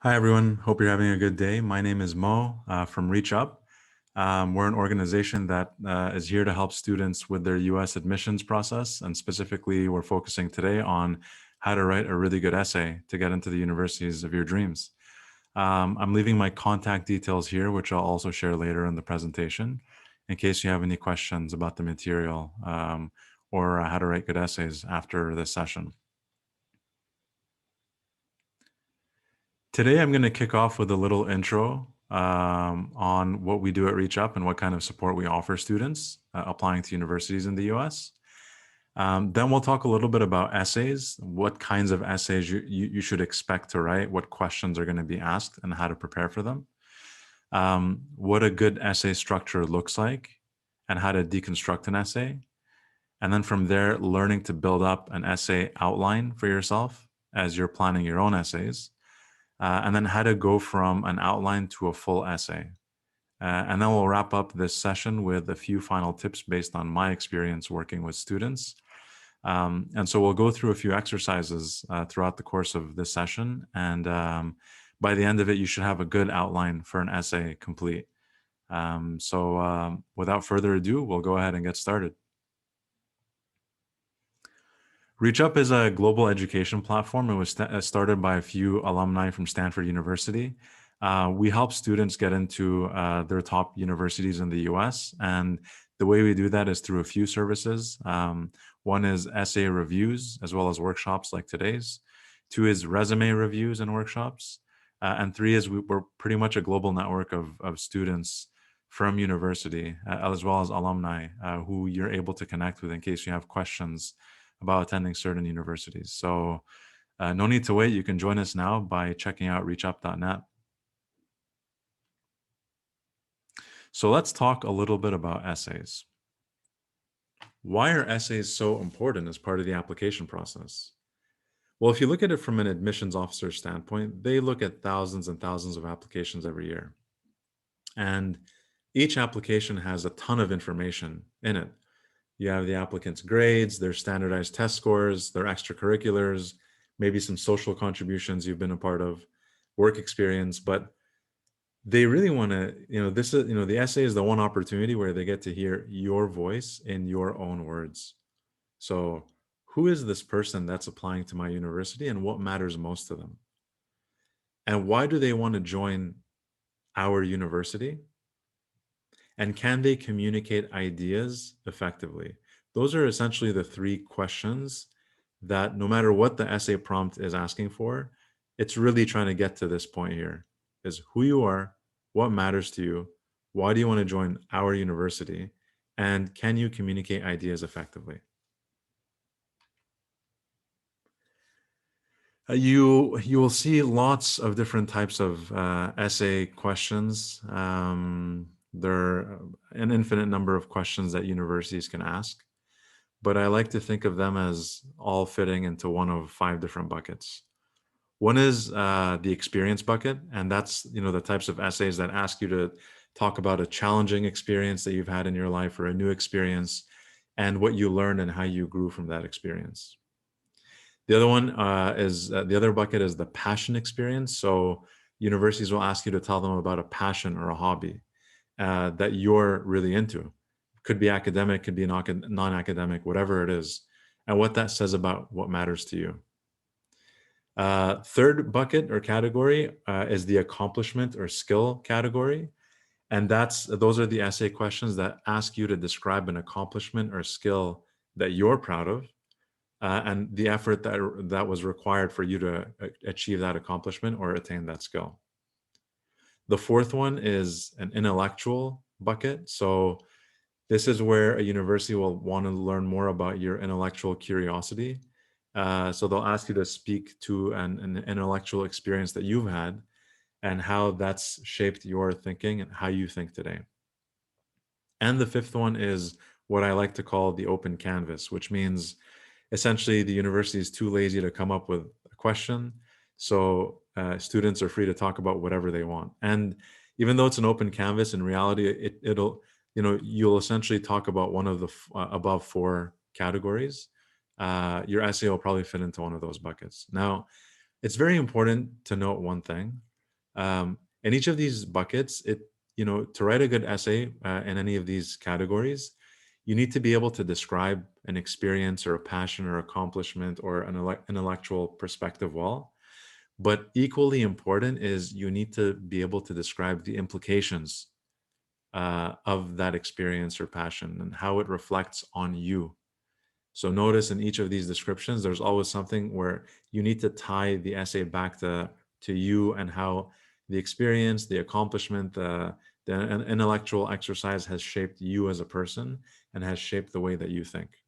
Hi, everyone. Hope you're having a good day. My name is Mo from ReachUp. We're an organization that is here to help students with their U.S. admissions process. And specifically, we're focusing today on how to write a really good essay to get into the universities of your dreams. I'm leaving my contact details here, which I'll also share later in the presentation, in case you have any questions about the material or how to write good essays after this session. Today, I'm going to kick off with a little intro on what we do at ReachUp and what kind of support we offer students applying to universities in the US. Then we'll talk a little bit about essays, what kinds of essays you should expect to write, what questions are going to be asked, and how to prepare for them. What a good essay structure looks like, and how to deconstruct an essay. And then from there, learning to build up an essay outline for yourself as you're planning your own essays. And then how to go from an outline to a full essay. And then we'll wrap up this session with a few final tips based on my experience working with students. And so we'll go through a few exercises throughout the course of this session. And by the end of it, you should have a good outline for an essay complete. Without further ado, we'll go ahead and get started. ReachUp is a global education platform. It was started by a few alumni from Stanford University. We help students get into their top universities in the US. And the way we do that is through a few services. One is essay reviews, as well as workshops like today's. Two is resume reviews and workshops. And three is we're pretty much a global network of students from university, as well as alumni who you're able to connect with in case you have questions about attending certain universities. So no need to wait. You can join us now by checking out reachup.net. So let's talk a little bit about essays. Why are essays so important as part of the application process? Well, if you look at it from an admissions officer standpoint, they look at thousands and thousands of applications every year. And each application has a ton of information in it. You have the applicant's grades, their standardized test scores, their extracurriculars, maybe some social contributions you've been a part of, work experience, but they really want to, the essay is the one opportunity where they get to hear your voice in your own words. So who is this person that's applying to my university and what matters most to them? And why do they want to join our university? And can they communicate ideas effectively? Those are essentially the three questions that no matter what the essay prompt is asking for, it's really trying to get to this point here is who you are, what matters to you, why do you want to join our university, and can you communicate ideas effectively? You will see lots of different types of essay questions. There are an infinite number of questions that universities can ask, but I like to think of them as all fitting into one of 5 different buckets. One is the experience bucket, and that's the types of essays that ask you to talk about a challenging experience that you've had in your life or a new experience and what you learned and how you grew from that experience. The other one is the other bucket is the passion experience. So universities will ask you to tell them about a passion or a hobby that you're really into. Could be academic, could be non-academic, whatever it is, and what that says about what matters to you. Third bucket or category is the accomplishment or skill category. And those are the essay questions that ask you to describe an accomplishment or skill that you're proud of and the effort that was required for you to achieve that accomplishment or attain that skill. The fourth one is an intellectual bucket. So this is where a university will want to learn more about your intellectual curiosity. So they'll ask you to speak to an intellectual experience that you've had and how that's shaped your thinking and how you think today. And the fifth one is what I like to call the open canvas, which means essentially the university is too lazy to come up with a question. So students are free to talk about whatever they want. And even though it's an open canvas, in reality, you'll essentially talk about one of the above 4 categories. Your essay will probably fit into one of those buckets. Now, it's very important to note one thing. In each of these buckets, to write a good essay in any of these categories, you need to be able to describe an experience or a passion or accomplishment or an intellectual perspective well. But equally important is you need to be able to describe the implications of that experience or passion and how it reflects on you. So notice in each of these descriptions, there's always something where you need to tie the essay back to you and how the experience, the accomplishment, the intellectual exercise has shaped you as a person and has shaped the way that you think.